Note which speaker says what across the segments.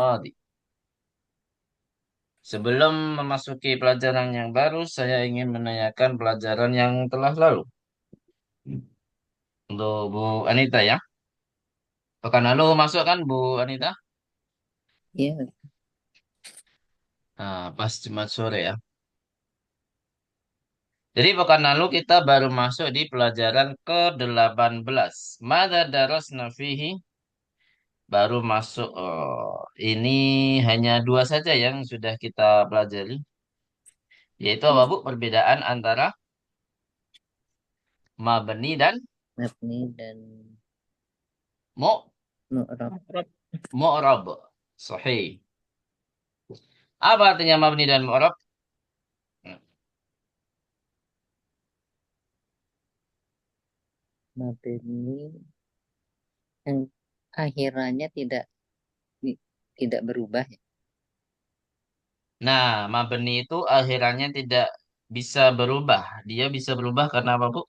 Speaker 1: madi. Sebelum memasuki pelajaran yang baru, saya ingin menanyakan pelajaran yang telah lalu. Untuk Bu Anita ya. Pekan lalu masuk kan Bu Anita?
Speaker 2: Iya,
Speaker 1: Nah, pas Jumat sore ya. Jadi pekan lalu kita baru masuk di pelajaran ke-18. Mada darasna fihi? Baru masuk. Ini hanya dua saja yang sudah kita pelajari. Yaitu apa Bu? Perbedaan antara mabni dan
Speaker 2: mabni dan
Speaker 1: mu
Speaker 2: mu'rab.
Speaker 1: mu'rab. Sahih. Apa artinya mabni dan mu'rab?
Speaker 2: Mabni yang akhirannya tidak berubah ya.
Speaker 1: Nah, mabni itu akhirannya tidak bisa berubah. Dia bisa berubah karena apa, Bu?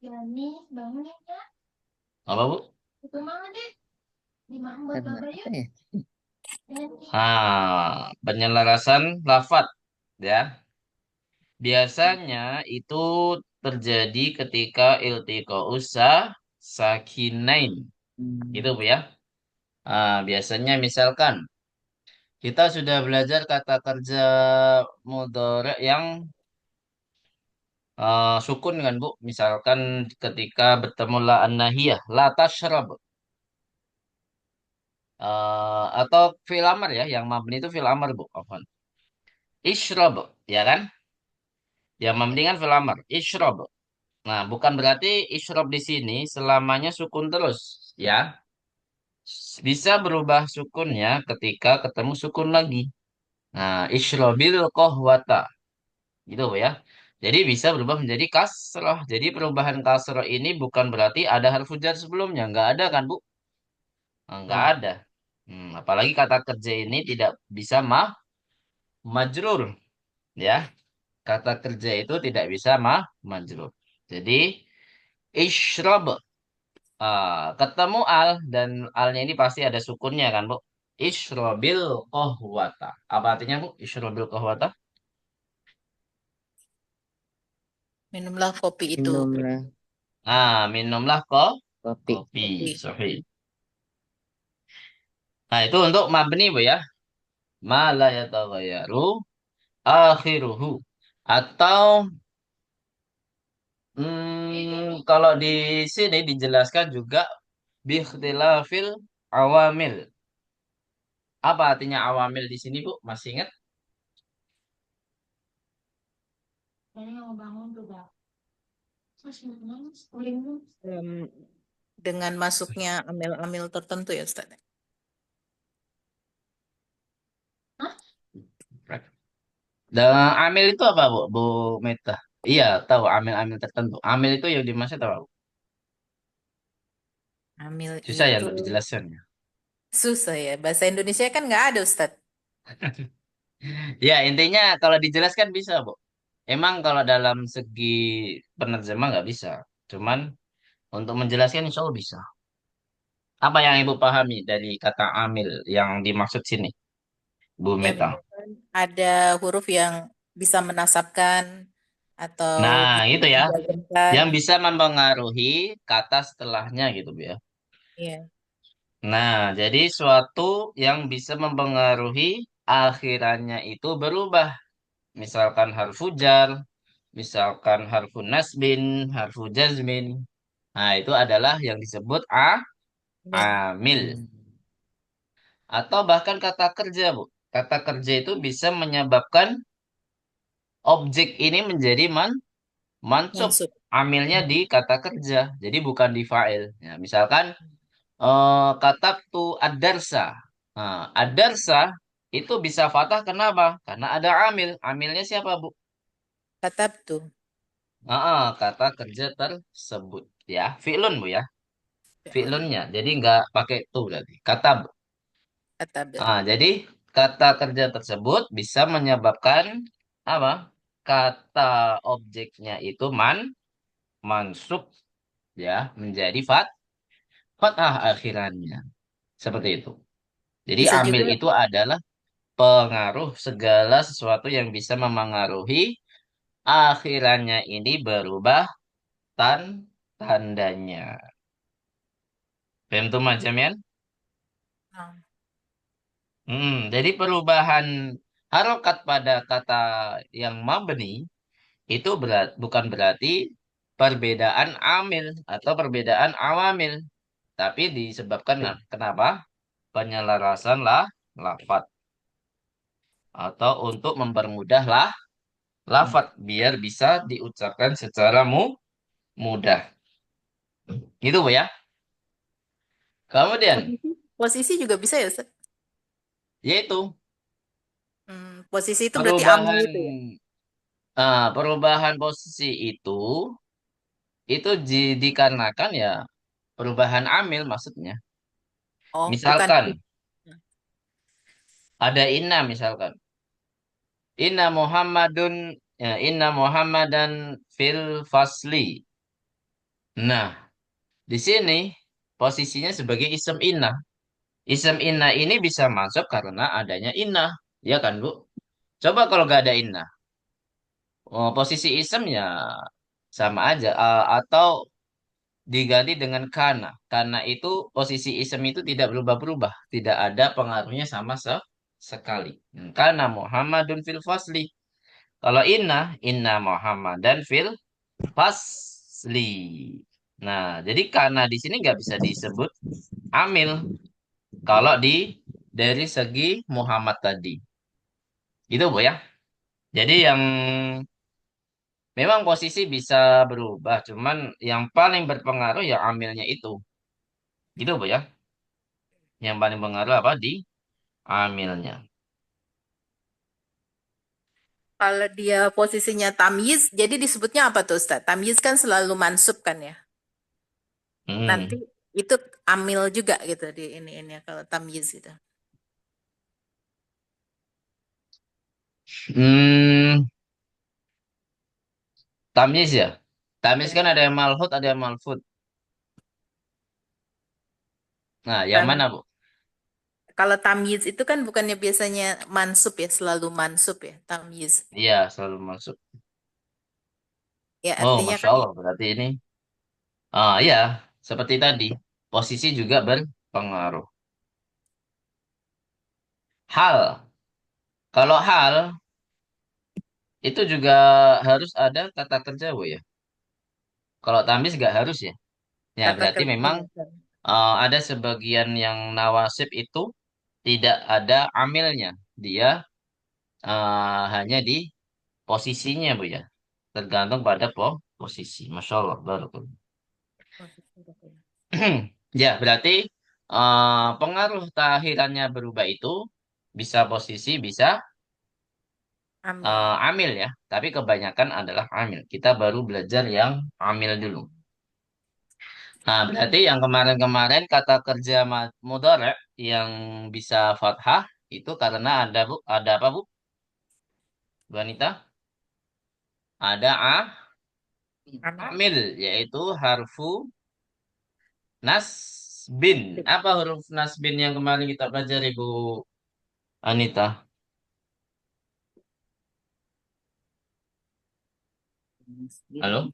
Speaker 3: Yani bangun ya.
Speaker 1: Apa, Bu?
Speaker 3: Itu mama deh. Di mama buat
Speaker 2: Karena
Speaker 3: baba
Speaker 2: apa
Speaker 3: yuk.
Speaker 2: ya?
Speaker 1: Penyelarasan lafat, ya. Biasanya itu terjadi ketika iltiqa sakinain. Gitu,
Speaker 2: Hmm,
Speaker 1: Bu ya. Biasanya misalkan kita sudah belajar kata kerja mudhari yang sukun kan, Bu? Misalkan ketika bertemu la an-nahiyah, la tashrab. Atau fil amr ya, yang mabni itu fil amr, Bu. Afwan. Ishrab, ya kan? Yang mabni kan fil amr, ishrab. Nah, bukan berarti ishrab di sini selamanya sukun terus, ya. Bisa berubah sukunnya ketika ketemu sukun lagi. Nah, ishrabil qahwata. Gitu, Bu ya. Jadi bisa berubah menjadi kasrah. Jadi perubahan kasrah ini bukan berarti ada huruf jar sebelumnya. Nggak ada kan, Bu? Nggak
Speaker 2: ya.
Speaker 1: ada. Apalagi kata kerja ini tidak bisa majrur. Ya, kata kerja itu tidak bisa majrur. Jadi, ishrab. Ketemu al dan alnya ini pasti ada sukunnya kan, Bu? Ishrobil kohwata. Apa artinya, Bu? Ishrobil kohwata?
Speaker 3: Minumlah kopi itu.
Speaker 2: Minumlah
Speaker 1: Minumlah
Speaker 2: kopi.
Speaker 1: kopi.
Speaker 3: Kopi.
Speaker 1: Sahih. Nah, itu untuk mabni, Bu ya. Ma la yataghayyaru akhiruhu. Atau kalau di sini dijelaskan juga biikhtilafil awamil. Apa artinya awamil di sini, Bu? Masih ingat?
Speaker 3: Kayaknya mau bangun tuh, Bang. Terus bangun, schooling lu. Dengan masuknya amil-amil tertentu ya, Ustaz. Hah?
Speaker 1: Dan amil itu apa, Bu? Bu Meta. Iya, tahu amil-amil tertentu. Amil itu yang dimaksud apa, Bu?
Speaker 3: Amil
Speaker 1: Susah ya
Speaker 3: itu
Speaker 1: untuk dijelaskannya.
Speaker 3: susah ya. Bahasa Indonesia kan nggak ada, Ustaz.
Speaker 1: Ya, intinya kalau dijelaskan bisa, Bu. Emang kalau dalam segi penerjemah nggak bisa. Cuman untuk menjelaskan insya Allah bisa. Apa yang Ibu pahami dari kata amil yang dimaksud sini, Bu
Speaker 3: Ya,
Speaker 1: Meta?
Speaker 3: misalkan ada huruf yang bisa menasabkan atau
Speaker 1: Nah,
Speaker 3: bisa
Speaker 1: itu ya.
Speaker 3: menjazmkan.
Speaker 1: Yang bisa mempengaruhi kata setelahnya gitu, Bu ya.
Speaker 3: Iya.
Speaker 1: Nah, jadi suatu yang bisa mempengaruhi akhirannya itu berubah. Misalkan harfu jar, misalkan harfu nasbin, harfu jazmin. Nah, itu adalah yang disebut
Speaker 3: Amin.
Speaker 1: amil.
Speaker 2: Hmm,
Speaker 1: Atau bahkan kata kerja, Bu. Kata kerja itu bisa menyebabkan objek ini menjadi mansub.
Speaker 3: Mansub.
Speaker 1: Amilnya di kata kerja, jadi bukan di fa'il. Ya, misalkan katabtu ad-darsa. Nah, ad-darsa itu bisa fathah kenapa? Karena ada amil. Amilnya siapa, Bu?
Speaker 3: Katab tuh.
Speaker 1: Kata kerja tersebut. Ya, fi'lun, Bu ya. Fi'lunnya. Jadi nggak pakai tu berarti. Katab.
Speaker 3: Katab.
Speaker 1: Jadi kata kerja tersebut bisa menyebabkan apa? Kata objeknya itu mansub ya menjadi fathah akhirannya. Seperti itu. Jadi
Speaker 3: Bisa
Speaker 1: amil
Speaker 3: juga
Speaker 1: itu adalah pengaruh segala sesuatu yang bisa memengaruhi akhirannya ini berubah tandanya. Paham tuh macam ya?
Speaker 3: ah,
Speaker 1: Jadi perubahan harokat pada kata yang mabni itu bukan berarti perbedaan amil atau perbedaan awamil, tapi disebabkan kenapa? Penyelarasan lafat atau untuk mempermudah lafat biar bisa diucapkan secara mudah. Gitu Bu ya. Kemudian
Speaker 3: posisi posisi juga bisa ya Ustaz?
Speaker 1: yaitu
Speaker 3: Posisi itu berarti amil
Speaker 1: perubahan
Speaker 3: itu ya?
Speaker 1: perubahan posisi itu dikarenakan ya perubahan amil maksudnya.
Speaker 3: Oh, bukan.
Speaker 1: Misalkan ada inna misalkan. Inna Muhammadan fil fasli. Nah, di sini posisinya sebagai isem inna. Isem inna ini bisa masuk karena adanya inna. Ya kan, Bu? Coba kalau gak ada inna. Oh, posisi isem ya sama aja. Atau diganti dengan kana. Karena itu posisi isem itu tidak berubah-berubah. Tidak ada pengaruhnya sama sekali. Kana Muhammadun fil fasli. Kalau inna Muhammadan fil fasli. Nah, jadi karena di sini nggak bisa disebut amil kalau dari segi Muhammad tadi. Gitu, Bu ya. Jadi yang memang posisi bisa berubah, cuman yang paling berpengaruh ya amilnya itu. Gitu, Bu ya. Yang paling pengaruh apa di amilnya.
Speaker 3: Kalau dia posisinya tamyiz, jadi disebutnya apa tuh Ustaz? Tamyiz kan selalu mansub kan ya? Nanti
Speaker 1: Hmm.
Speaker 3: itu amil juga gitu di ini ya kalau tamyiz itu.
Speaker 1: Hmm, tamyiz ya. Tamyiz
Speaker 3: Ya.
Speaker 1: kan ada yang malhut, ada yang malfud. Nah, yang mana,
Speaker 3: Tam-
Speaker 1: Bu?
Speaker 3: Kalau tamyiz itu kan bukannya biasanya mansub ya, selalu mansub ya, tamyiz.
Speaker 1: Iya, selalu masuk.
Speaker 3: Ya
Speaker 1: Oh,
Speaker 3: artinya
Speaker 1: Masya
Speaker 3: kan
Speaker 1: Allah. Berarti ini. Iya, seperti tadi. Posisi juga berpengaruh. Hal. Kalau hal, itu juga harus ada kata kerja, Bu ya. Kalau tamis nggak harus ya. Ya,
Speaker 3: kata
Speaker 1: berarti
Speaker 3: kerja.
Speaker 1: memang ada sebagian yang nawasib itu tidak ada amilnya. Dia hanya di posisinya, Bu ya. Tergantung pada posisi. Masya Allah. Barakallah. Ya, berarti pengaruh takhirannya berubah itu bisa posisi, bisa
Speaker 3: Amil.
Speaker 1: amil ya. Tapi kebanyakan adalah amil. Kita baru belajar yang amil dulu. Nah, berarti yang kemarin-kemarin kata kerja mudhari yang bisa fathah itu karena ada apa Bu? Bu Anita? Ada
Speaker 3: Amil.
Speaker 1: amil yaitu harfu nasbin. Apa huruf nasbin yang kemarin kita pelajari Bu Anita? Halo?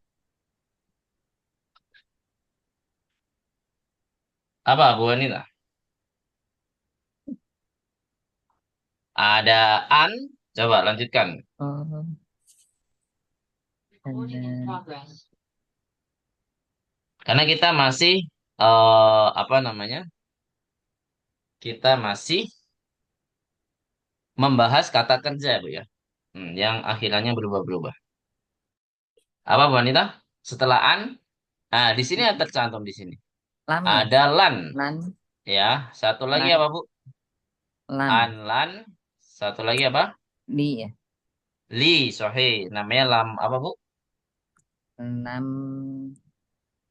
Speaker 1: Apa Bu Anita? Ada an. Coba lanjutkan.
Speaker 2: Oh, ada
Speaker 1: Karena kita masih apa namanya? Kita masih membahas kata kerja Bu ya. Yang akhirannya berubah-berubah. Apa Bu Anita? Setelah an, nah di sini ada tercantum di sini.
Speaker 2: lam ya.
Speaker 1: Ada lan,
Speaker 2: Lan,
Speaker 1: ya. Satu lagi
Speaker 2: lan,
Speaker 1: apa Bu? An
Speaker 2: lan,
Speaker 1: lan. Satu lagi apa?
Speaker 2: li ya.
Speaker 1: Li, sohe. Namanya lam apa Bu?
Speaker 2: Enam,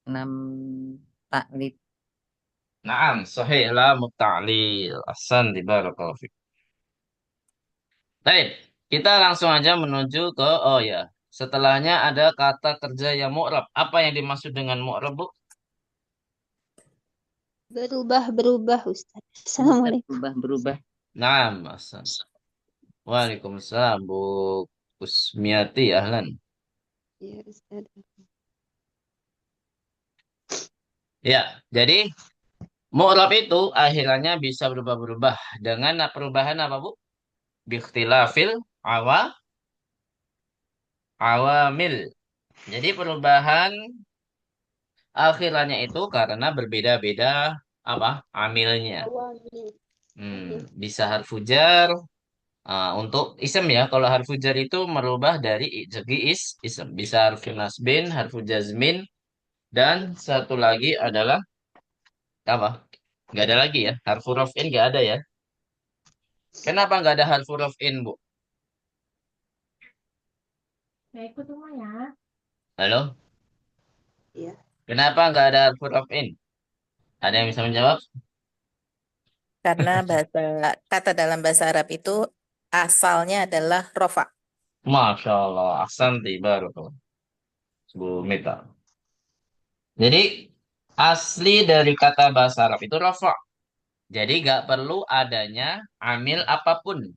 Speaker 2: enam taklid.
Speaker 1: Naam, sohe lam ta'lil. Asan di barakallahu fiik. Baik. Kita langsung aja menuju ke, oh ya, setelahnya ada kata kerja yang mu'rab. Apa yang dimaksud dengan mu'rab, Bu?
Speaker 4: Berubah-berubah, Ustaz. Assalamualaikum.
Speaker 2: Berubah-berubah.
Speaker 1: Nah, Mas. Waalaikumsalam, Bu Kusmiati, ahlan.
Speaker 4: Ya, Ustaz.
Speaker 1: Ya, jadi mu'rab itu akhirannya bisa berubah-berubah. Dengan perubahan apa, Bu? Bikhtilafil awamil. Jadi perubahan akhirannya itu karena berbeda-beda apa? Amilnya.
Speaker 4: Awalnya.
Speaker 1: Bisa harfu jar. Untuk isem ya, kalau harfu jar itu merubah dari segi isem. Bisa harfu nasbin, harfu jazmin, dan satu lagi adalah apa? Nggak ada lagi ya. Harfu raf'in nggak ada ya. Kenapa nggak ada harfu raf'in, Bu?
Speaker 3: Saya ikut semua ya.
Speaker 1: Halo?
Speaker 4: Ya.
Speaker 1: Kenapa nggak ada harfu raf'in? Ada yang bisa menjawab?
Speaker 3: Karena kata dalam bahasa Arab itu asalnya adalah rofa.
Speaker 1: Masya Allah, aksanti baru tuh, Bu Mita. Jadi asli dari kata bahasa Arab itu rafa. Jadi nggak perlu adanya amil apapun.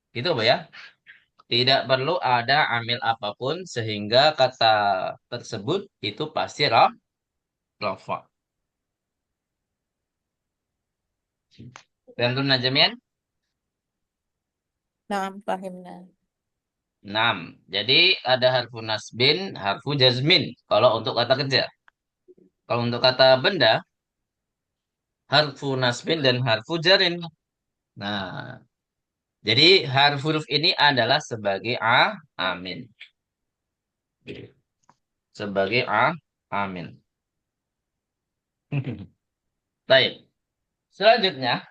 Speaker 1: Gitu, Bu ya. Tidak perlu ada amil apapun sehingga kata tersebut itu pasti rafa. Tentu najamian?
Speaker 3: Nah, pahimnya.
Speaker 1: 6. Jadi ada harfu nasbin, harfu jazmin. Kalau untuk kata kerja. Kalau untuk kata benda, harfu nasbin dan harfu jarin. Nah, jadi huruf ini adalah sebagai amin. Sebagai amin. Baik. Selanjutnya,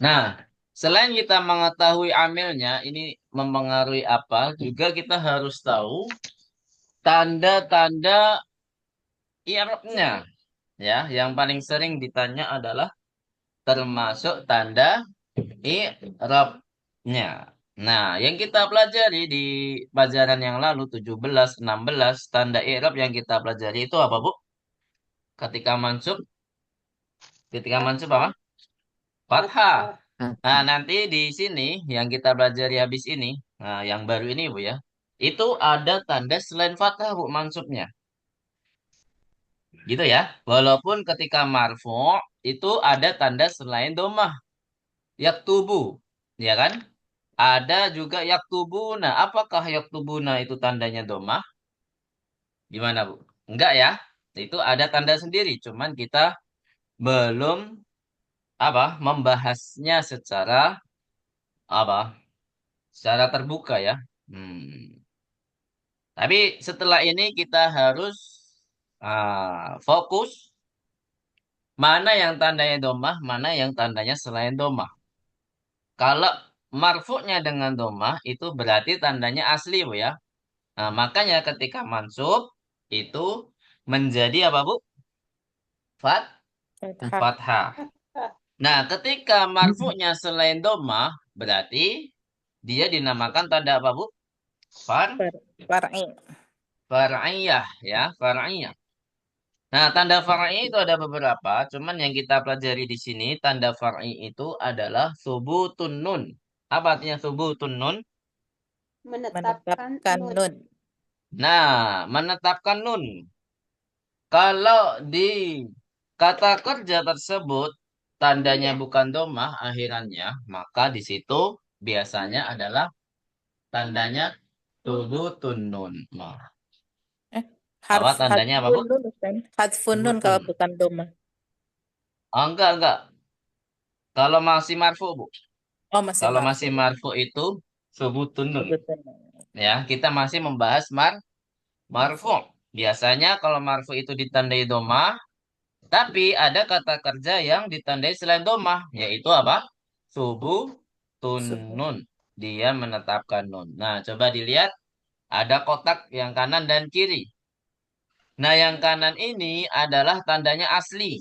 Speaker 1: nah, selain kita mengetahui amilnya, ini mempengaruhi apa, juga kita harus tahu tanda-tanda i'rabnya. Ya, yang paling sering ditanya adalah termasuk tanda i'rabnya. Nah, yang kita pelajari di pelajaran yang lalu 17, 16 tanda i'rab yang kita pelajari itu apa, Bu? Ketika mansub, ketika mansub apa? Fathah. Nah, nanti di sini yang kita pelajari habis ini, nah yang baru ini, Bu ya. Itu ada tanda selain fathah, Bu, mansubnya. Gitu ya. Walaupun ketika marfu itu ada tanda selain domah, yaktubu, ya kan? Ada juga yaktubuna. Apakah yaktubuna itu tandanya domah? Gimana, Bu? Enggak ya. Itu ada tanda sendiri. Cuman kita belum apa membahasnya secara apa? Secara terbuka ya. Hmm. Tapi setelah ini kita harus fokus mana yang tandanya domah, mana yang tandanya selain domah. Kalau marfu'nya dengan domah itu berarti tandanya asli, Bu ya. Nah, makanya ketika mansub itu menjadi apa, Bu? Fat,
Speaker 3: Fathah.
Speaker 1: fathah. Nah, ketika marfu'nya selain domah, berarti dia dinamakan tanda apa, Bu?
Speaker 3: Far'i.
Speaker 1: Far'iyah, ya, far'iyah. Nah, tanda far'i itu ada beberapa, cuman yang kita pelajari di sini, tanda far'i itu adalah subutun nun. Apa artinya subutun nun?
Speaker 4: Menetapkan
Speaker 3: Menetapkan
Speaker 4: nun.
Speaker 3: nun.
Speaker 1: Nah, menetapkan nun. Kalau di kata kerja tersebut tandanya bukan domah akhirannya, maka di situ biasanya adalah tandanya subutun nun. Nah,
Speaker 3: Eh,
Speaker 1: apa tandanya apa, Bu?
Speaker 3: hadfun nun kan? Hadfun nun
Speaker 1: Subutun.
Speaker 3: kalau bukan doma.
Speaker 1: Oh, enggak. Kalau masih marfu, Bu.
Speaker 3: Oh, masih
Speaker 1: Kalau
Speaker 3: marfu.
Speaker 1: masih marfu itu subutun nun.
Speaker 3: Sebutun.
Speaker 1: Ya, kita masih membahas marfu. Biasanya kalau marfu itu ditandai domah, tapi ada kata kerja yang ditandai selain domah, yaitu apa? Subutun
Speaker 3: Subut.
Speaker 1: nun. Dia menetapkan nun. Nah, coba dilihat ada kotak yang kanan dan kiri. Nah, yang kanan ini adalah tandanya asli.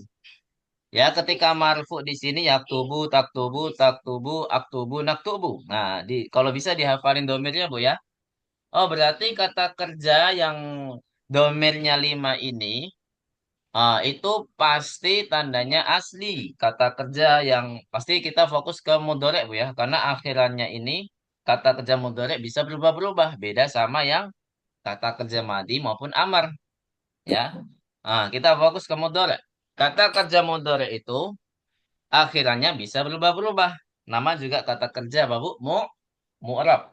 Speaker 1: Ya, ketika marfu di sini yaktubu, taktubu, taktubu, aktubu, naktubu. Nah, kalau bisa dihafalin domirnya, Bu ya. Oh, berarti kata kerja yang domirnya 5 ini, itu pasti tandanya asli. Kata kerja yang pasti kita fokus ke mudorek, Bu ya. Karena akhirannya ini kata kerja mudorek bisa berubah-berubah. Beda sama yang kata kerja madi maupun amar. Ya, kita fokus ke mudorek. Kata kerja mudorek itu akhirannya bisa berubah-berubah. Nama juga kata kerja, Babu, mu'rab.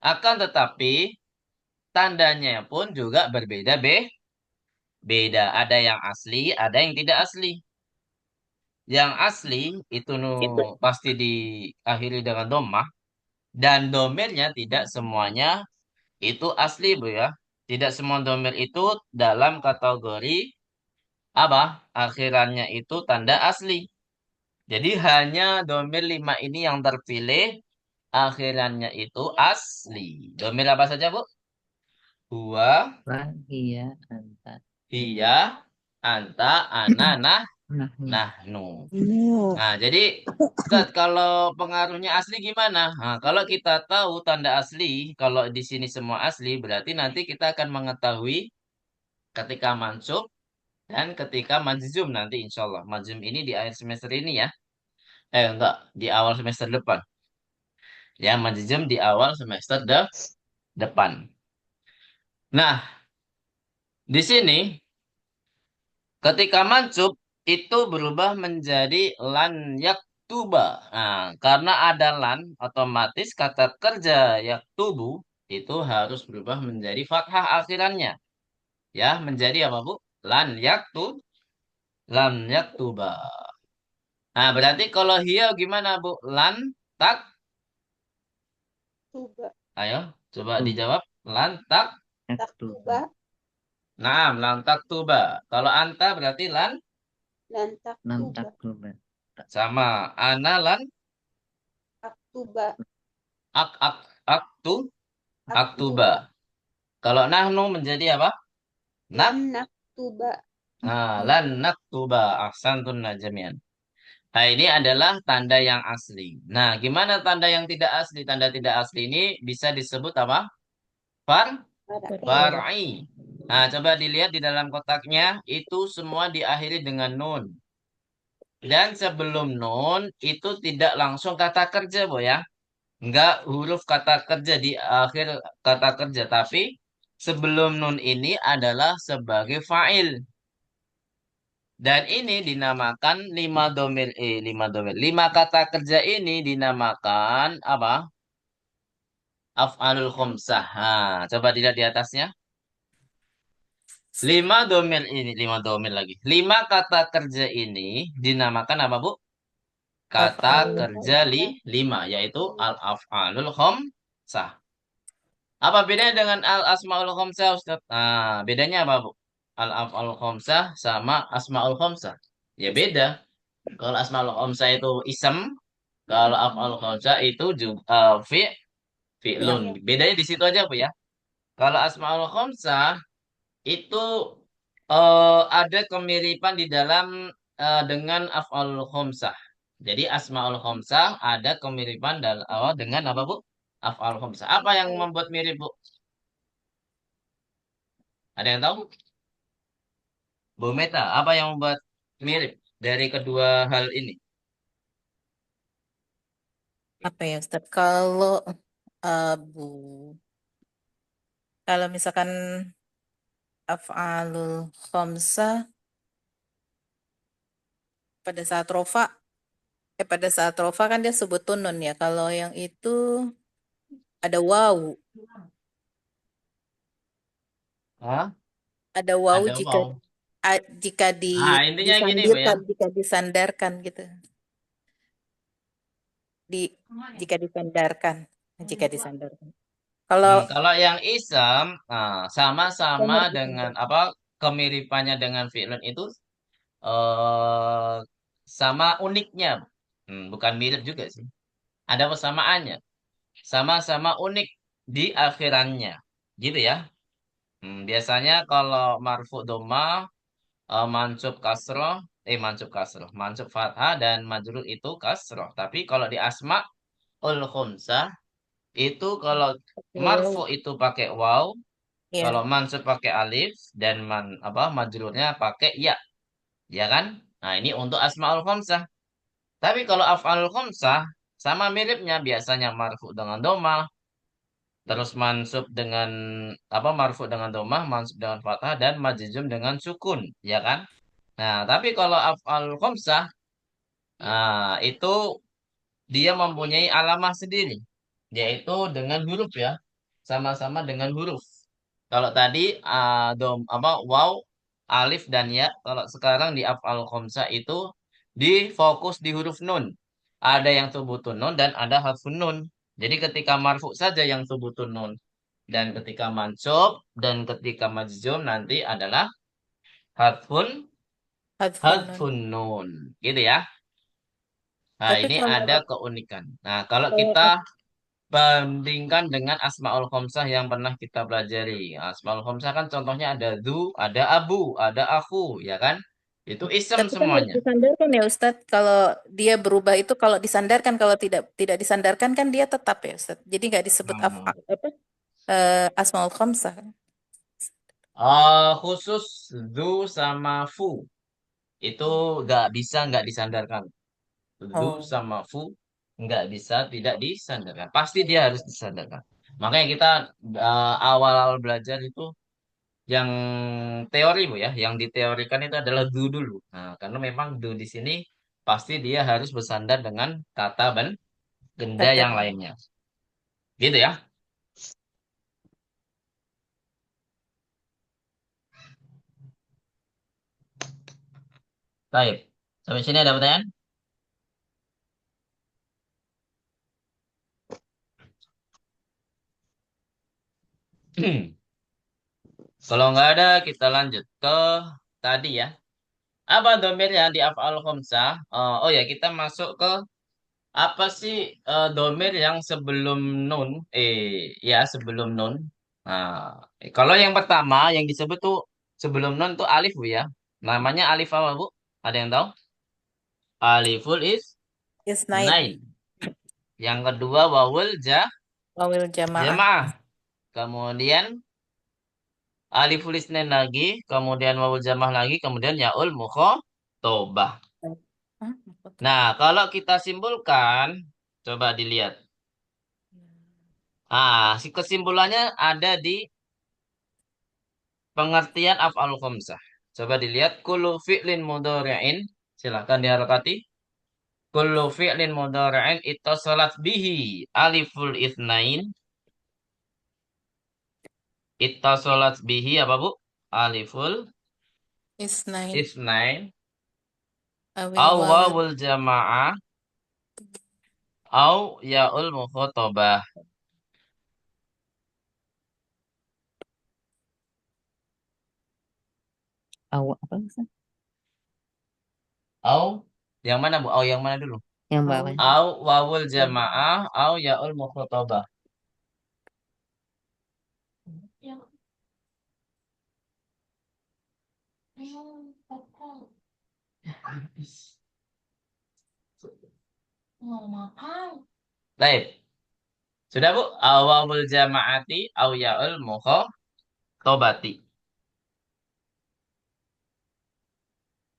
Speaker 1: Akan tetapi tandanya pun juga berbeda beda. Ada yang asli, ada yang tidak asli. Yang asli itu pasti diakhiri dengan domah dan domirnya tidak semuanya itu asli, Bu ya. Tidak semua domir itu dalam kategori apa? Akhirannya itu tanda asli. Jadi hanya domir 5 ini yang terpilih akhirannya itu asli. Domir apa saja, Bu? Huwa,
Speaker 2: Wah, iya, anta.
Speaker 1: hiya, anta, ana,
Speaker 2: Nah, nih.
Speaker 1: nahnu. Nah, jadi Ustaz, kalau pengaruhnya asli gimana? Nah, kalau kita tahu tanda asli, kalau di sini semua asli, berarti nanti kita akan mengetahui ketika mansub dan ketika majzum nanti insya Allah. Majzum ini di akhir semester ini ya. Enggak, di awal semester depan. Ya, majzum di awal semester depan. Nah, di sini ketika mansub itu berubah menjadi lan yaktuba. Nah, karena ada lan, otomatis kata kerja yaktubu itu harus berubah menjadi fathah akhirannya. Ya, menjadi apa, Bu? Lan yaktuba. Nah, berarti kalau hiya gimana, Bu? Lan tak.
Speaker 4: Tuba.
Speaker 1: Ayo, coba
Speaker 2: Tuh,
Speaker 1: dijawab. Lan tak.
Speaker 4: Tak
Speaker 2: tuh.
Speaker 4: tuba.
Speaker 1: Nah, lan tak tuba. Kalau anta berarti lan
Speaker 4: Dan tak
Speaker 2: Nantak
Speaker 4: tuba.
Speaker 2: tuh, Mbak.
Speaker 1: sama. Ana lan
Speaker 4: Ak tuba.
Speaker 1: ak ak ak tu
Speaker 4: Ak
Speaker 1: aktuba.
Speaker 4: tuba.
Speaker 1: Kalau nahnu menjadi apa? Nak.
Speaker 4: Lam nak tuba.
Speaker 1: Nah, lan naktuba. Ahsantun najamian. Nah, ini adalah tanda yang asli. Nah, gimana tanda yang tidak asli? Tanda tidak asli ini bisa disebut apa? Far,
Speaker 4: Pada
Speaker 1: far'i. Nah, coba dilihat di dalam kotaknya. Itu semua diakhiri dengan nun. Dan sebelum nun, itu tidak langsung kata kerja, Bu ya. Enggak huruf kata kerja di akhir kata kerja. Tapi sebelum nun ini adalah sebagai fa'il. Dan ini dinamakan lima kata kerja ini dinamakan apa? Af'alul khomsah. Nah, coba dilihat di atasnya. Lima domir lagi. Lima kata kerja ini dinamakan apa, Bu? Kata
Speaker 3: Af'alul
Speaker 1: kerja lima, yaitu al-af'alul khomsah. Apa bedanya dengan al-asmaul khomsah, Ustaz? Nah, bedanya apa, Bu? Al-af'alul khomsah sama asmaul khomsah. Ya beda. Kalau asmaul khomsah itu isem, kalau af'al khamsah itu juga fi'lun. Bedanya di situ aja, Bu ya. Kalau asmaul khamsah itu ada kemiripan di dalam dengan af'al khamsah. Jadi asmaul khamsah ada kemiripan dengan apa, Bu? Af'al khamsah. Apa yang membuat mirip, Bu? Ada yang tahu? Bu Meta, apa yang membuat mirip dari kedua hal ini?
Speaker 3: Apa ya Ustaz? Bu, kalau misalkan af'alul khamsah pada saat rofa, pada saat rofa kan dia sebut tunun ya. Kalau yang itu ada wawu,
Speaker 1: Hah?
Speaker 3: ada wawu
Speaker 1: Ada
Speaker 3: jika
Speaker 1: mau.
Speaker 3: jika
Speaker 1: Intinya gini, Bu ya.
Speaker 3: disandirkan, jika disandarkan gitu. Di jika disandarkan, jika disandarkan. Kalau
Speaker 1: Kalau yang isam, sama-sama
Speaker 3: Umar
Speaker 1: dengan
Speaker 3: disandarkan.
Speaker 1: apa kemiripannya dengan fi'lun itu eh sama uniknya. Bukan mirip juga sih. Ada persamaannya. Sama-sama unik di akhirannya. Gitu ya. Biasanya kalau marfu doma, mansub kasroh, mansub kasroh. Mansub fathah dan majrur itu kasroh. Tapi kalau di asmaul khomsah itu kalau marfu itu pakai waw, kalau
Speaker 3: Ya.
Speaker 1: mansub pakai alif dan majrurnya pakai ya, ya kan? Nah, ini untuk asmaul khomsah. Tapi kalau af'alul khamsah sama miripnya biasanya marfu dengan domah, terus mansub dengan marfu dengan domah, mansub dengan fathah dan majzum dengan sukun, ya kan? Nah, tapi kalau af'alul khamsah itu dia mempunyai alamah sendiri, yaitu dengan huruf ya, sama-sama dengan huruf. Kalau tadi waw, alif dan ya, kalau sekarang di af'al khamsah itu difokus di huruf nun. Ada yang thubutun nun dan ada harfun nun. Jadi ketika marfu saja yang thubutun nun. Dan ketika mansub dan ketika majzum nanti adalah harfun
Speaker 3: Hadfun nun.
Speaker 1: harfun nun. Gitu ya. Nah,
Speaker 3: Tapi
Speaker 1: ini
Speaker 3: kalau
Speaker 1: ada keunikan. Nah, kalau
Speaker 3: kalau
Speaker 1: kita bandingkan dengan Asmaul Khamsah yang pernah kita pelajari. Asmaul Khamsah kan contohnya ada du, ada abu, ada aku, ya kan? Itu isem
Speaker 3: tapi kan harus
Speaker 1: semuanya.
Speaker 3: disandarkan ya Ustadz. Kalau dia berubah itu kalau disandarkan, kalau tidak disandarkan kan dia tetap ya Ustadz. Jadi nggak disebut
Speaker 1: Hmm.
Speaker 3: asmaul khamsah kan?
Speaker 1: Khusus du sama fu itu nggak disandarkan. Du
Speaker 3: Oh.
Speaker 1: sama fu nggak bisa tidak disandarkan. Pasti dia harus disandarkan. Makanya kita awal-awal belajar itu yang teori Bu ya, yang diteorikan itu adalah do dulu. Nah, karena memang do di sini pasti dia harus bersandar dengan kata benda
Speaker 3: Kata
Speaker 1: yang lainnya. Gitu ya. Baik. Sampai sini ada pertanyaan? Kalau nggak ada, kita lanjut ke tadi ya. Apa domirnya di af'al khamsah? Oh ya, kita masuk ke apa sih domir yang sebelum nun? Ya sebelum nun. Nah, kalau yang pertama yang disebut tuh sebelum nun tuh alif Bu ya. Namanya alif apa Bu? Ada yang tahu? Aliful is
Speaker 3: Isnain.
Speaker 1: nine. Yang kedua wawul
Speaker 3: Wawil jamaah.
Speaker 1: jamaah. Kemudian aliful isnain lagi, kemudian wawul jamaah lagi, kemudian yaul mukhatabah.
Speaker 3: Hah?
Speaker 1: Nah, kalau kita simpulkan, coba dilihat. Si kesimpulannya ada di pengertian af'al khamsah. Coba dilihat kullu fi'lin mudhari'in, silahkan diharokati. Kullu fi'lin mudhari'in ittasalat bihi aliful itsnain. Ittasalat bihi apa Bu? Aliful
Speaker 3: Isnain.
Speaker 1: itsnain
Speaker 3: Awil
Speaker 1: au
Speaker 3: wawil.
Speaker 1: wawul jamaah au yaul mukhatabah.
Speaker 2: Awak apa Ustaz?
Speaker 1: Au yang mana Bu? Au yang mana dulu?
Speaker 2: Yang bawah.
Speaker 1: Au wawul jamaah au yaul mukhatabah. Baik. Sudah Bu? Awamul jamaati au yaul mukhatabati.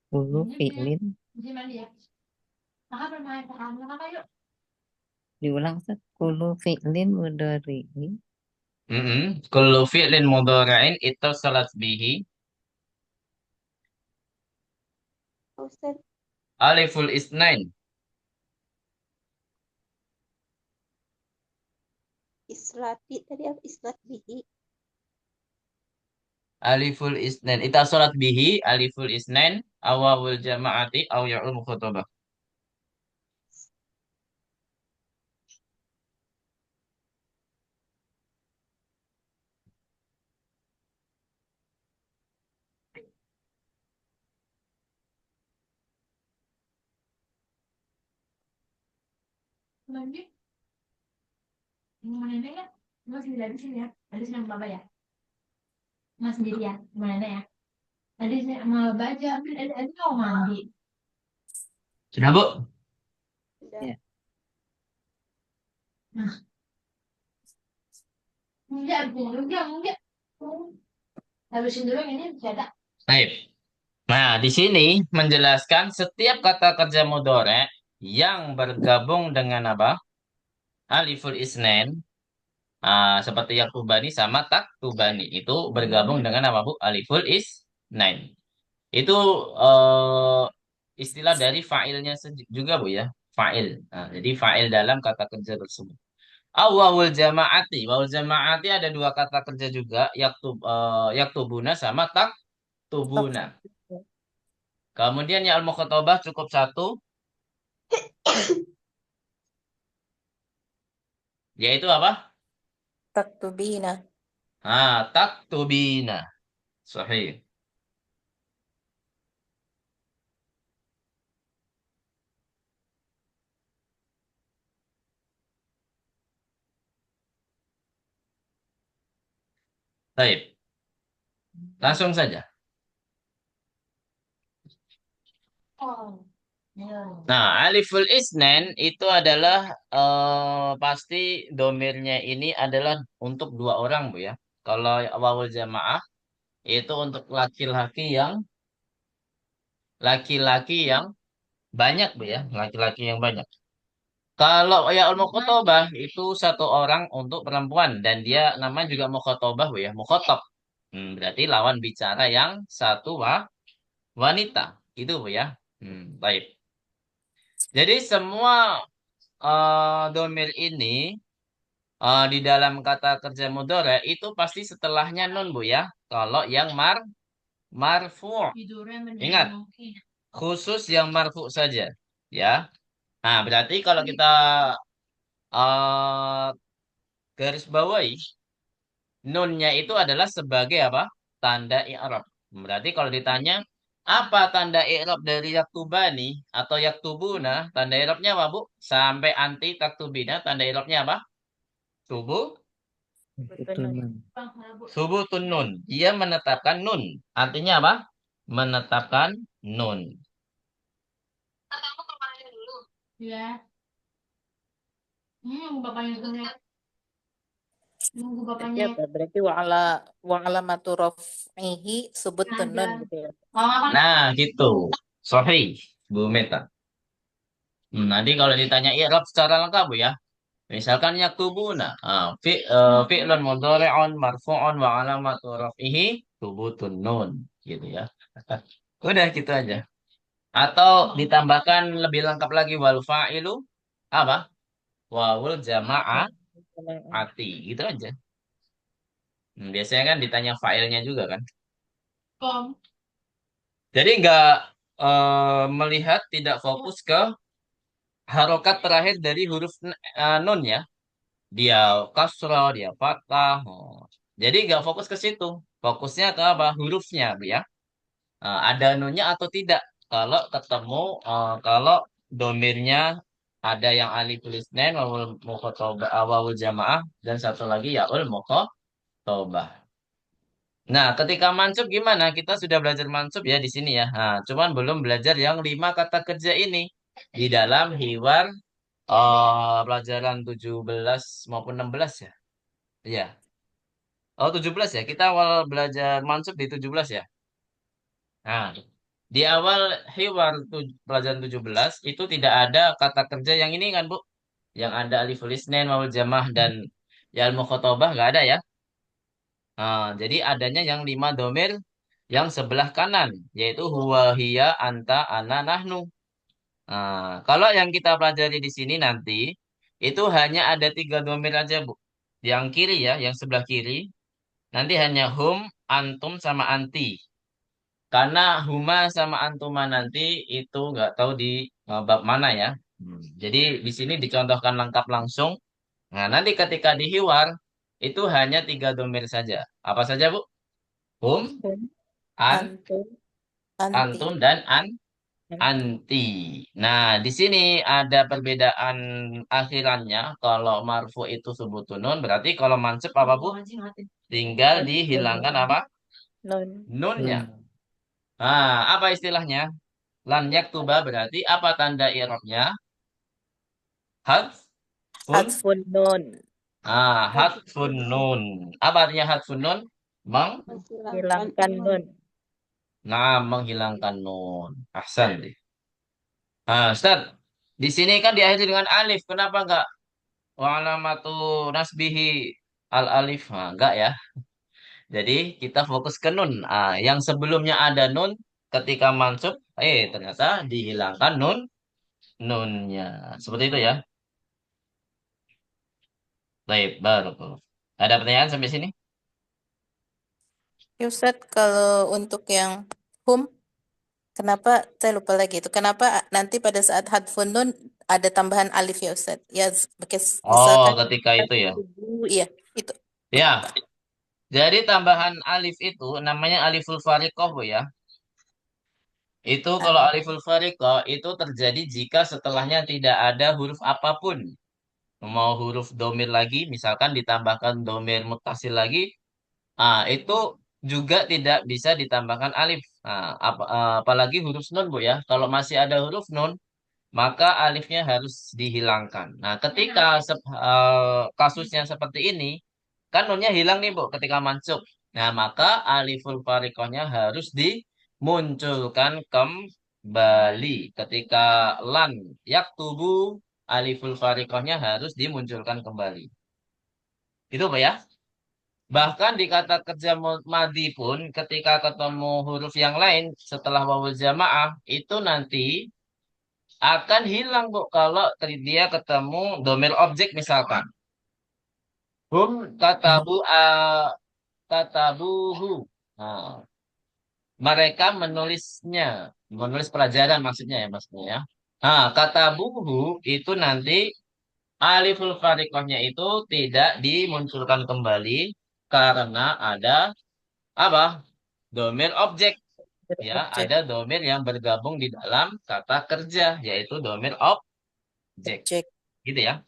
Speaker 2: Dulu fi'lin. Diulang Ustaz. Kulu fi'lin mudhari'i.
Speaker 1: Kullu fi'lin mudhari'in ittasalat bihi
Speaker 4: Ustaz,
Speaker 1: aliful isnain.
Speaker 4: islati tadi apa? Islat bihi.
Speaker 1: Aliful isnain. Ittasalat bihi aliful isnain awawul jamaati au yaul mukhatabah.
Speaker 5: Rumah nenek ya, masih dari sini ya. Tadi sama bapak ya, mas sendiri ya, rumah nenek ya. Tadi saya sama bapak aja, ada mau mandi.
Speaker 1: Sudah, Bu?
Speaker 4: Sudah.
Speaker 2: Ya.
Speaker 5: Enggak, enggak, enggak. Habisin dulu yang ini bisa ada.
Speaker 1: Baik. Nah, di sini menjelaskan setiap kata kerja mudhari yang bergabung dengan apa? Aliful isnain. Seperti yaktubani sama taktubani. Itu bergabung dengan apa, Bu? Aliful isnain. Itu eh, istilah dari fa'ilnya juga, Bu ya. Fa'il. Nah, jadi fa'il dalam kata kerja tersebut. Wawul jama'ati. Wawul jama'ati ada dua kata kerja juga. Yaktubuna sama taktubuna. Kemudian ya al-mukhatabah cukup satu. Yaitu apa?
Speaker 3: Taktubina.
Speaker 1: Taktubina. Sahih. Baik. Langsung saja.
Speaker 5: Oh. Ya.
Speaker 1: Nah, aliful isnen itu adalah pasti domirnya ini adalah untuk dua orang, Bu ya. Kalau wawul jamaah itu untuk laki-laki yang banyak, Bu ya, laki-laki yang banyak. Kalau ya mukhotobah itu satu orang untuk perempuan dan dia namanya juga mukhotobah, Bu ya, mukhotob. Berarti lawan bicara yang satu wanita. Itu, Bu ya. Baik. Jadi semua domir ini di dalam kata kerja mudhari itu pasti setelahnya nun, Bu ya. Kalau yang marfu'.
Speaker 5: Tidurnya
Speaker 1: Ingat,
Speaker 5: mungkin.
Speaker 1: khusus yang marfu saja, ya. Nah, berarti kalau kita uh, garis bawahi, nunnya itu adalah sebagai apa? Tanda i'rab. Berarti kalau ditanya apa tanda i'rab dari yaktubani atau yaktubuna, tanda i'rabnya apa, Bu? Sampai anti taktubina, tanda i'rabnya apa? Subuh,
Speaker 2: Tunun.
Speaker 1: subutun nun. Dia menetapkan nun. Artinya apa? Menetapkan nun.
Speaker 5: Kamu ke rumahnya dulu. Iya. Bapaknya dulu. Nunggu
Speaker 3: Berarti
Speaker 5: bapaknya.
Speaker 3: apa? Berarti wa alamatu raf'ihi sebutun nun gitu ya.
Speaker 1: Nah, gitu. Sahih, Bu Meta. Nanti kalau ditanya i'rab secara lengkap, Bu ya. Misalkan yaktubuna, fi'lun mudhari'un marfu'un wa alamatu raf'ihi thubutun nun, gitu ya. Udah gitu aja. Atau ditambahkan lebih lengkap lagi wal fa'ilu apa? Wawul jama'ati, gitu aja. Biasanya kan ditanya fa'ilnya juga kan.
Speaker 5: Kom.
Speaker 1: Jadi nggak melihat tidak fokus ke harokat terakhir dari huruf nun ya. Dia kasroh, dia fathah. Jadi nggak fokus ke situ. Fokusnya ke apa? Hurufnya, Bu ya. Ada nunnya atau tidak. Kalau ketemu, kalau domirnya ada yang alif lisnain, wawul mukhotobah, wawul jamaah, dan satu lagi yaul mukhotobah. Nah, ketika mansub gimana? Kita sudah belajar mansub ya di sini ya. Nah, cuman belum belajar yang 5 kata kerja ini di dalam hiwar pelajaran 17 maupun 16 ya. Iya. Oh, 17 ya. Kita awal belajar mansub di 17 ya. Nah, di awal hiwar pelajaran 17 itu tidak ada kata kerja yang ini kan, Bu? Yang ada aliful isnain, wawul jamah dan ya al mukhotobah nggak ada ya. Nah, jadi adanya yang 5 domir yang sebelah kanan, yaitu huwa, hiya, anta, ana, nahnu. Kalau yang kita pelajari di sini nanti, itu hanya ada 3 domir aja, Bu. Yang kiri ya, yang sebelah kiri, nanti hanya hum, antum, sama anti. Karena huma sama antuma nanti itu nggak tahu di bab mana ya. Jadi di sini dicontohkan lengkap langsung. Nah, nanti ketika dihiwar, itu hanya 3 domir saja. Apa saja, Bu? Hum, an,
Speaker 3: Antum, anti.
Speaker 1: antum, dan anti. Nah, di sini ada perbedaan akhirannya. Kalau marfu itu subutunun, berarti kalau mansub apa, Bu? Tinggal dihilangkan apa?
Speaker 3: Nun.
Speaker 1: Nunnya.
Speaker 2: Nun.
Speaker 1: Nah, apa istilahnya? Lan yaktuba berarti apa tanda i'rabnya? Hadfun.
Speaker 3: Hadfun nun.
Speaker 1: Hadfun nun. Apa artinya hadfun nun? Meng,
Speaker 4: Menghilangkan
Speaker 3: Hilangkan
Speaker 4: nun.
Speaker 3: nun.
Speaker 1: menghilangkan nun. Ahsan. Ustaz, di sini kan diakhiri dengan alif. Kenapa enggak wa alamatu nasbihi al alif? Enggak ya. Jadi kita fokus ke nun. Yang sebelumnya ada nun ketika mansub, ternyata dihilangkan nunnya. Seperti itu ya. Baik, baru. Ada pertanyaan sampai sini?
Speaker 3: Ya Ustaz, kalau untuk yang hum, kenapa, saya lupa lagi itu, kenapa nanti pada saat hadfun nun ada tambahan alif ya Ustaz? Ya,
Speaker 1: Oh,
Speaker 3: misalkan,
Speaker 1: ketika itu ya.
Speaker 3: iya, itu.
Speaker 1: Ya, jadi tambahan alif itu namanya aliful fariqah, Bu ya. Itu kalau
Speaker 3: Alif.
Speaker 1: aliful fariqah itu terjadi jika setelahnya tidak ada huruf apapun. Mau huruf domir lagi, misalkan ditambahkan domir mutasil lagi, itu juga tidak bisa ditambahkan alif. Apalagi huruf nun, Bu ya. Kalau masih ada huruf nun, maka alifnya harus dihilangkan. Nah, ketika kasusnya seperti ini, kan nunnya hilang nih, Bu, ketika mansub. Nah, maka aliful fariqahnya harus dimunculkan kembali. Ketika lan yaktubu, aliful fariqahnya harus dimunculkan kembali. Itu, Pak ya? Bahkan di kata kerja madi pun, ketika ketemu huruf yang lain setelah wawul jamaah, itu nanti akan hilang, Bu, kalau dia ketemu domir objek misalkan. Hum katabuhu. Nah, mereka menulis pelajaran maksudnya ya, maksudnya ya. Katabuhu itu nanti aliful fariqahnya itu tidak dimunculkan kembali karena ada apa? Domir objek. Ya,
Speaker 3: Objek,
Speaker 1: ada domir yang bergabung di dalam kata kerja, yaitu domir objek.
Speaker 3: objek.
Speaker 1: Gitu ya.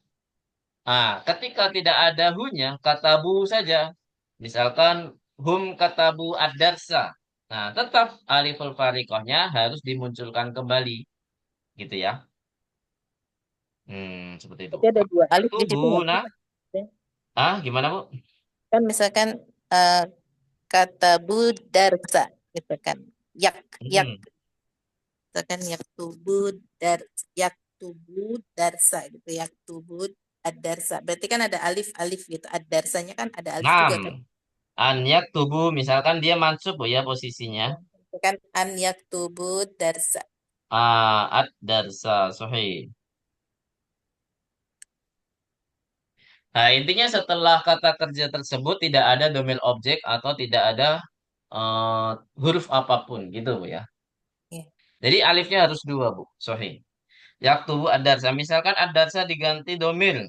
Speaker 1: Ketika tidak ada hunya, kata bu saja. Misalkan hum katabu ad-darsa. Nah, tetap aliful fariqahnya harus dimunculkan kembali. Gitu ya. Seperti itu.
Speaker 3: Jadi ada dua alif di
Speaker 1: Tubu,
Speaker 3: situ nggak
Speaker 1: nah.
Speaker 3: sih?
Speaker 1: Gimana, Bu?
Speaker 3: Kan misalkan eh, kata budarsa gitu kan. Yak,
Speaker 1: Hmm.
Speaker 3: misalkan yak tubu darsa gitu. Yak tubu ad-darsa. Berarti kan ada alif-alif gitu. Ad-darsanya kan ada alif juga kan.
Speaker 1: Nam. Anyak tubuh, misalkan dia mansub, Bu ya posisinya.
Speaker 3: Itu kan an yak tubu darsa.
Speaker 1: Ad-darsa, sahih. Nah, intinya setelah kata kerja tersebut tidak ada domir objek atau tidak ada eh, huruf apapun gitu, Bu ya.
Speaker 3: Ya.
Speaker 1: Jadi alifnya harus dua, Bu. Sahih. Yaktubu ad-darsa. Misalkan ad-darsa diganti domir.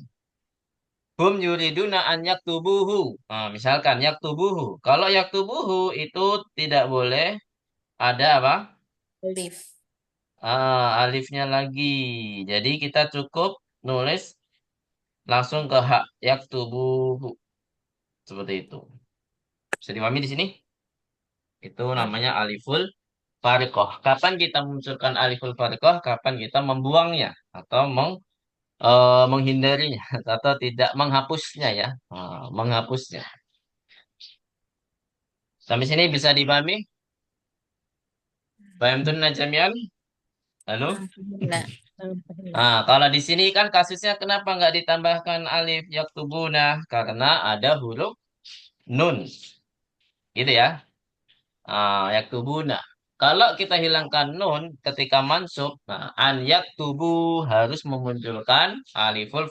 Speaker 1: Hum yuriduna an yaktubuhu. Misalkan yaktubuhu. Kalau yaktubuhu itu tidak boleh ada apa?
Speaker 3: Alif.
Speaker 1: Alifnya lagi. Jadi kita cukup nulis langsung ke hak yaktubuhu. Seperti itu. Bisa dipahami di sini? Itu
Speaker 3: Ya.
Speaker 1: namanya aliful fariqah. Kapan kita memunculkan aliful fariqah? Kapan kita membuangnya atau menghindarinya atau tidak menghapusnya ya. Menghapusnya. Sampai sini bisa dipahami? Paham tuh Najamian? Halo?
Speaker 3: Nah,
Speaker 1: Kalau di sini kan kasusnya kenapa nggak ditambahkan alif yaktubuna? Karena ada huruf nun. Gitu ya. Yaktubuna. Kalau kita hilangkan nun ketika mansub, an yaktubu harus memunculkan aliful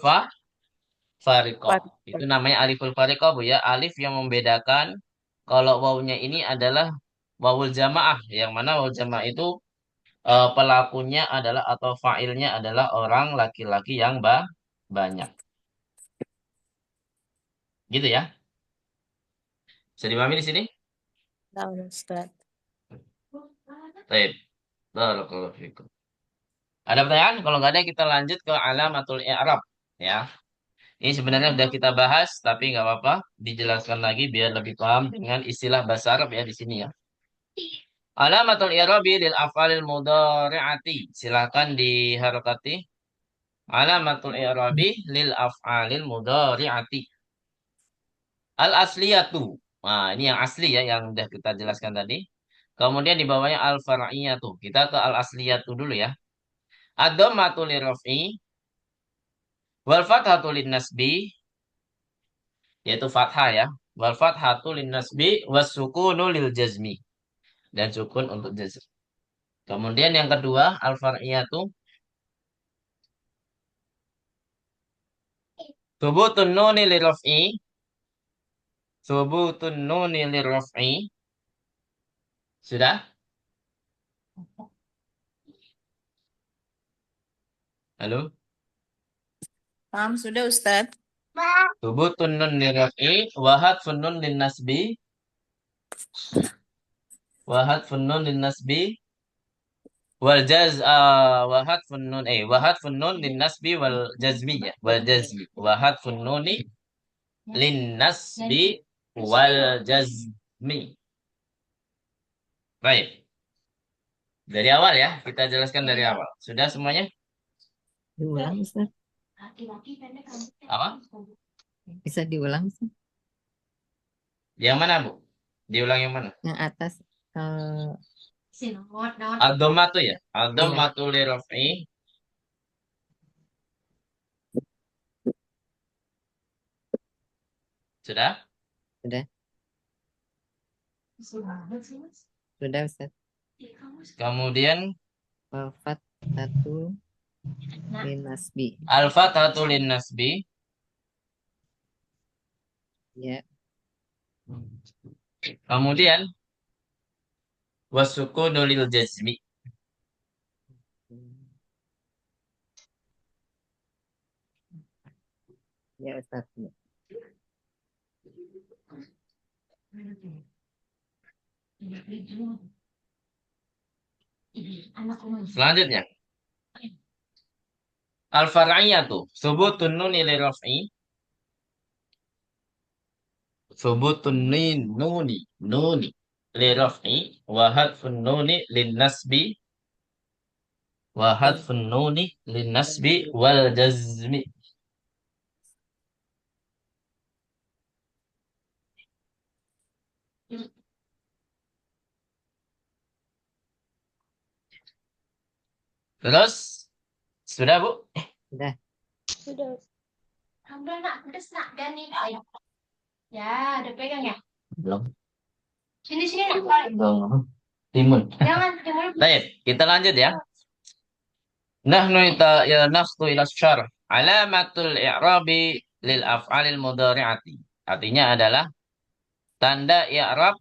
Speaker 1: fariqah. Itu namanya aliful fariqah, Bu ya. Alif yang membedakan kalau wawunya ini adalah wawul jamaah. Yang mana wawul jamaah itu pelakunya adalah atau fa'ilnya adalah orang laki-laki yang banyak. Gitu ya. Bisa dipahami di sini?
Speaker 3: nah, Ustaz.
Speaker 1: Baik. Barakallahu fikum. Ada pertanyaan? Kalau nggak ada kita lanjut ke alamatul i'rab ya. Ini sebenarnya sudah kita bahas tapi nggak apa-apa dijelaskan lagi biar lebih paham dengan istilah bahasa Arab ya di sini ya. Alamatul i'rabi lil af'alil mudhari'ati. Silakan diharokati. Alamatul i'rabi lil af'alil mudhari'ati. Al asliyatu. Nah, ini yang asli ya yang udah kita jelaskan tadi. Kemudian di bawahnya al far'iyatu. Kita ke al asliyatu dulu ya. Ad-dhammatu lirraf'i wal fathatu linnasbi, yaitu fathah ya. Wal fathatu linnasbi was sukunu lil jazmi, dan sukun untuk jazm. Kemudian yang kedua al far'iyatu thubutun nuni lirraf'i, thubutun nuni lirraf'i. Sudah? Halo?
Speaker 3: Paham sudah Ustadz?
Speaker 1: Thubutun nun lirraf'i wa hadfun nun linnasbi, wa hadfun nun linnasbi wal jaz wa hadfun nun wa hadfun nun linnasbi wal jazmi ya, wal jazmi wa hadfun nuni linnasbi wal jazmi. Baik. Dari awal ya, kita jelaskan dari awal. Sudah semuanya?
Speaker 2: Diulang, Ustaz.
Speaker 5: Laki-laki pendek rambutnya.
Speaker 1: Apa?
Speaker 2: Bisa diulang, Ustaz?
Speaker 1: Yang mana, Bu? Diulang yang mana?
Speaker 2: Yang atas.
Speaker 5: Sinot, naon.
Speaker 1: Ad-dhammatu ya. Ad-dhammatu li raf'i. Sudah?
Speaker 2: Sudah,
Speaker 5: Banget sih, Mas.
Speaker 2: sudah, Ustaz.
Speaker 5: Ih, kamu
Speaker 1: Kemudian
Speaker 2: Wafat satu
Speaker 5: Nah.
Speaker 2: linasbi.
Speaker 1: al-fathatu linnasbi.
Speaker 2: Ya,
Speaker 1: Kemudian wasukunu lil jazmi.
Speaker 2: ya Ustaz. Ya.
Speaker 5: Anakku Mas.
Speaker 1: Selanjutnya al-far'iyatu thubutun nuni li raf'i. Thubutun nuni li raf'i wa hadfun nuni lin nasbi, wa hadfun nuni lin nasbi wal jazmi. Terus sudah, Bu?
Speaker 2: Sudah.
Speaker 4: Sudah.
Speaker 5: Alhamdulillah nak, pedes nak dan nih. Ayo. Ya, udah pegang ya.
Speaker 1: Belum.
Speaker 5: Sini nak balik.
Speaker 1: Belum. Timun.
Speaker 5: Jangan, jangan.
Speaker 1: Baik, kita lanjut ya. Nahnu ya nafsu ila syarh. Alamatul i'rabi lil af'alil mudhari'ati. Artinya adalah tanda i'rab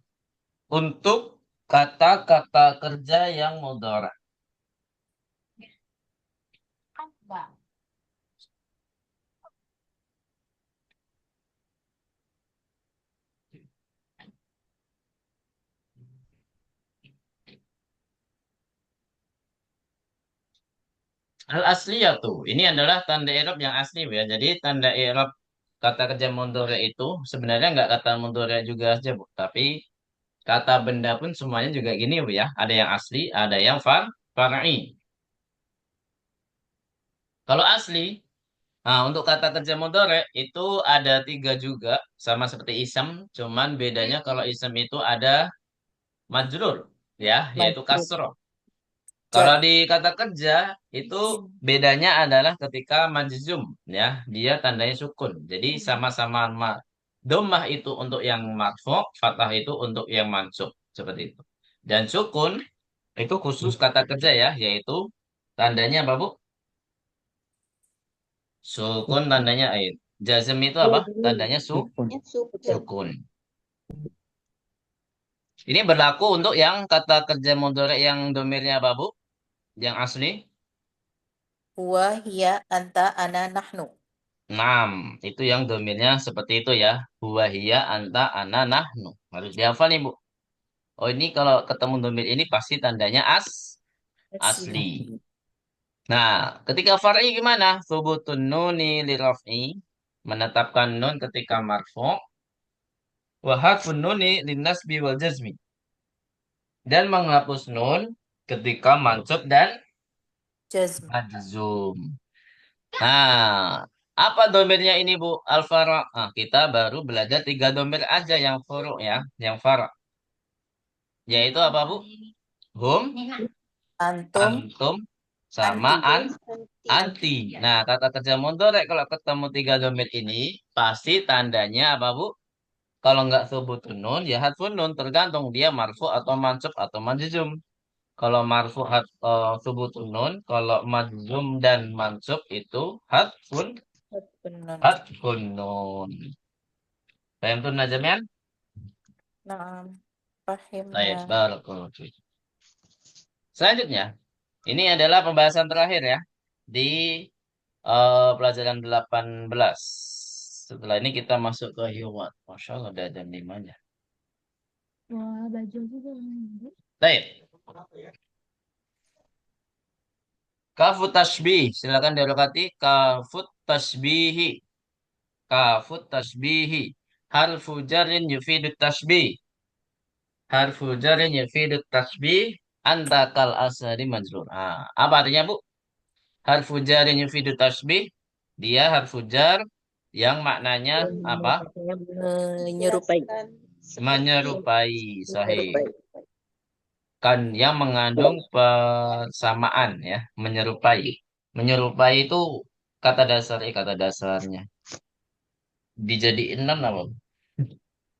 Speaker 1: untuk kata-kata kerja yang mudhari'.
Speaker 5: Apa?
Speaker 1: Al asliyatu. Ini adalah tanda i'rab yang asli ya. Jadi tanda i'rab kata kerja mudhari' itu sebenarnya nggak kata mudhari' juga aja, Bu. Tapi kata benda pun semuanya juga gini, Bu ya. Ada yang asli, ada yang far'i. Kalau asli, nah untuk kata kerja mudhari' itu ada 3 juga, sama seperti ism, cuman bedanya kalau ism itu ada majrur, ya, yaitu
Speaker 3: Majrur.
Speaker 1: kasroh. Kalau
Speaker 3: Jar.
Speaker 1: di kata kerja itu bedanya adalah ketika majzum, ya, dia tandanya sukun. Jadi sama-sama dhammah itu untuk yang marfu, fathah itu untuk yang mansub, seperti itu. Dan sukun itu khusus kata kerja ya, yaitu tandanya apa, Bu? Sukun tandanya ain. Jazm itu apa? Tandanya
Speaker 2: Sukun.
Speaker 4: Ya, sukun.
Speaker 1: sukun. Ini berlaku untuk yang kata kerja mudhari yang domirnya apa, Bu? Yang asli?
Speaker 3: Huwa, hiya, anta, ana, nahnu.
Speaker 1: 6. Itu yang domirnya seperti itu ya. Huwa hiya anta ana nahnu. Harus dihafal nih, Bu. Oh, ini kalau ketemu domir ini pasti tandanya asli. Nah, ketika far'i gimana? Thubutun nuni li raf'i. Menetapkan nun ketika marfu. Wa hadfun nuni lin nasbi wal jazmi. dan menghapus nun ketika mansub dan
Speaker 3: Jazm.
Speaker 1: majzum. Nah, apa domirnya ini Bu Alfara? Nah, kita baru belajar 3 domir aja yang furu ya, yang fara. Yaitu apa Bu? Hum,
Speaker 3: Antum,
Speaker 1: antum, sama
Speaker 3: anti.
Speaker 4: Anti.
Speaker 1: anti. Nah, kata kerja mudhari kalau ketemu 3 domir ini, pasti tandanya apa Bu? Kalau nggak subutun nun, ya hadfun nun. Tergantung dia marfu atau mansub atau majzum. Kalau marfu subutun nun, kalau majzum dan mansub itu
Speaker 3: Benar.
Speaker 1: hadfun nun. Paham tuh Najamian?
Speaker 3: Nah,
Speaker 1: Baik,
Speaker 3: pahimnya.
Speaker 1: barakallahu fiik. Selanjutnya, ini adalah pembahasan terakhir ya di pelajaran 18. Setelah ini kita masuk ke hewan. Masya Allah, udah jam 5 nya.
Speaker 5: Wah, baju juga.
Speaker 1: Baik, kafut tasbih. Silakan dirokati. Kafut tasbihi. Kafut tasbihi. Harfu jarin yufidut tasbih. Harfu jarin yufidut tasbih. Anta kal asari majrur. Apa artinya Bu? Harfu jarin yufidut tasbih. Dia harfu jar yang maknanya apa?
Speaker 3: Menyerupai.
Speaker 4: Menjelaskan seperti
Speaker 1: Menyerupai. Sahih.
Speaker 3: Menyerupai.
Speaker 1: Kan yang mengandung persamaan ya. Menyerupai. Menyerupai itu kata dasarnya. Dijadiin non apa?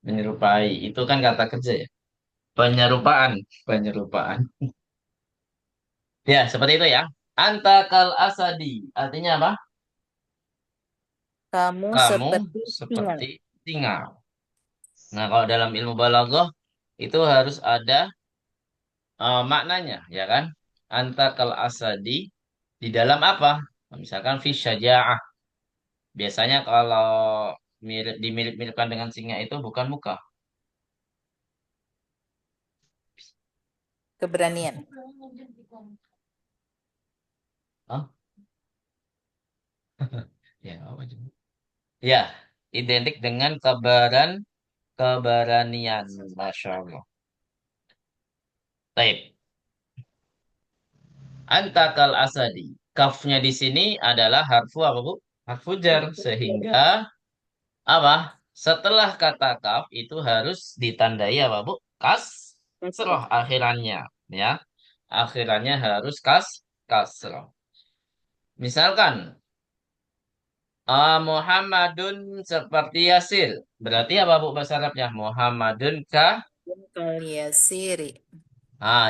Speaker 1: Menyerupai. Itu kan kata kerja ya. Penyerupaan. Penyerupaan. Ya, seperti itu ya. Anta kal asadi. Artinya apa?
Speaker 3: Kamu
Speaker 1: Kamu
Speaker 3: seperti singa.
Speaker 1: seperti singa. Nah, kalau dalam ilmu balaghah itu harus ada maknanya, ya kan? Anta kal asadi di dalam apa? Misalkan fi syaja'ah. Biasanya kalau dimirip-miripkan dengan singa itu bukan muka.
Speaker 3: Keberanian.
Speaker 1: Hah? Ya, apa juga? Ya, identik dengan keberanian. Masya Allah. Taib. Antakal asadi. Kafnya di sini adalah harfu apa, Bu? Harfu jar. Sehingga apa? Setelah kata kaf itu harus ditandai apa, Bu? Kasroh akhirannya. Ya. Akhirannya harus kasroh. Misalkan, Muhammadun seperti Yasir. Berarti apa, Bu, bahasa Arabnya? Muhammadun
Speaker 3: Kal yasiri.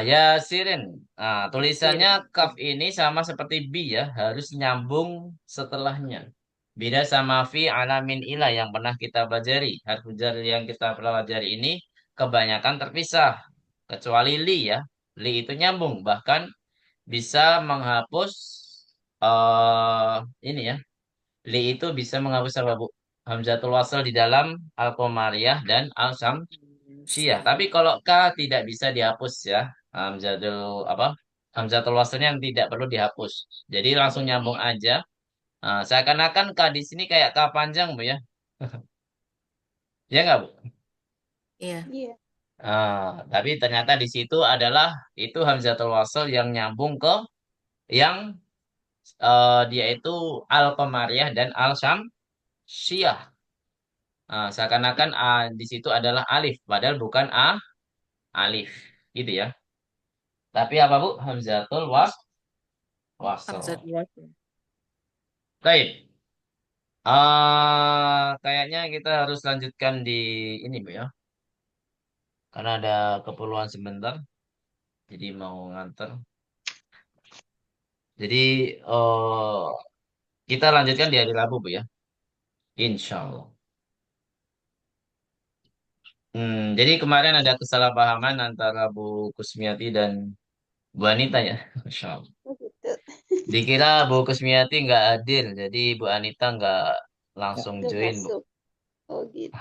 Speaker 1: Yasirin. Tulisannya
Speaker 3: Yasiri.
Speaker 1: kaf ini sama seperti bi ya, harus nyambung setelahnya. Beda sama fi alamin ilah yang pernah kita pelajari. Harfu jar yang kita pelajari ini kebanyakan terpisah. Kecuali li ya. Li itu nyambung, bahkan bisa menghapus ini ya. Li itu bisa menghapus apa, Bu? Hamzatul wasl di dalam al-qamariyah dan al-sam Syia.
Speaker 3: Siap.
Speaker 1: Tapi kalau K tidak bisa dihapus ya. Hamzatul apa? Hamzatul waslnya yang tidak perlu dihapus. Jadi langsung nyambung aja. Seakan-akan K di sini kayak K panjang, Bu ya. Ya nggak, Bu?
Speaker 3: Iya.
Speaker 4: iya.
Speaker 1: Tapi ternyata di situ adalah itu Hamzatul wasl yang nyambung ke yang dia itu Al-Qamariyah dan Al-Syamsiyah. Seakan-akan di situ adalah alif, padahal bukan alif. Gitu ya. Tapi apa, Bu? Hamzatul wasl.
Speaker 3: Hamzah
Speaker 1: Baik. Kayaknya kita harus lanjutkan di ini, Bu ya. Karena ada keperluan sebentar. Jadi mau nganter. Jadi kita lanjutkan di hari Rabu, Bu ya. Insya Allah. Jadi kemarin ada kesalahpahaman antara Bu Kusmiati dan Bu Anita ya. Masya Allah.
Speaker 4: Oh, gitu.
Speaker 1: Dikira Bu Kusmiati nggak hadir. Jadi Bu Anita nggak langsung
Speaker 4: Nggak
Speaker 1: join, Bu.
Speaker 4: masuk. Oh gitu.